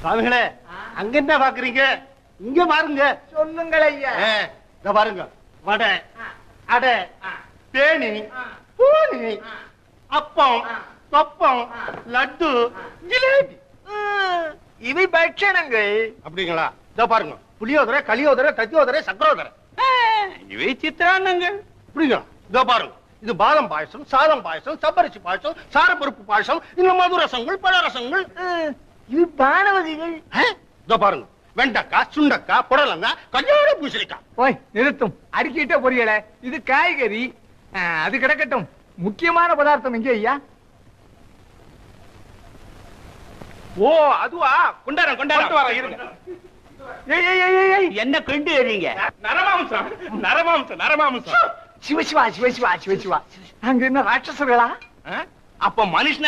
சுவாமிகளே, அங்க என்ன பாக்குறீங்க? இங்க பாருங்க. சொல்லுங்கள் ஐயா. இத பாருங்க. வடை, அடை, தேனி, பூனி, அப்பம், தொப்பம், லட்டு, ஜிலேபி. இவை பட்சணங்கள். அப்படிங்களா? இத பாருங்க. புளியோதரை, களியோதரை, தத்தியோதரை, சக்கரோதரை. இவை சித்திரான்னங்கள். அப்படிங்களா? இத பாருங்க. இது பாதம் பாயசம், சாதம் பாயசம், சப்பரிசி பாயசம், சாரப்பருப்பு பாயசம், இந்த மது ரசங்கள், பழ ரசங்கள். இவை பான வகைகள். இத பாருங்க. வெண்டைக்காய், சுண்டக்காய், புடலங்காய், கல்யாண பூசணிக்காய். ஓய் நிறுத்தும். அடிக்கிட்ட பொரியல. இது காய்கறி. அது கிடக்கட்டும். முக்கியமான பதார்த்தம் எங்க ஐயா? ஓ அதுவா? கொண்டாரம் கொண்டாரம் இருங்க. என்ன கொண்டு வரீங்க? நரமாம்சம், நரமாம்சம், நரமாம்சம். சிவசிவா சிவசிவா சிவசிவா. அங்க என்ன ராட்சசர்களா? அப்ப மனுஷன்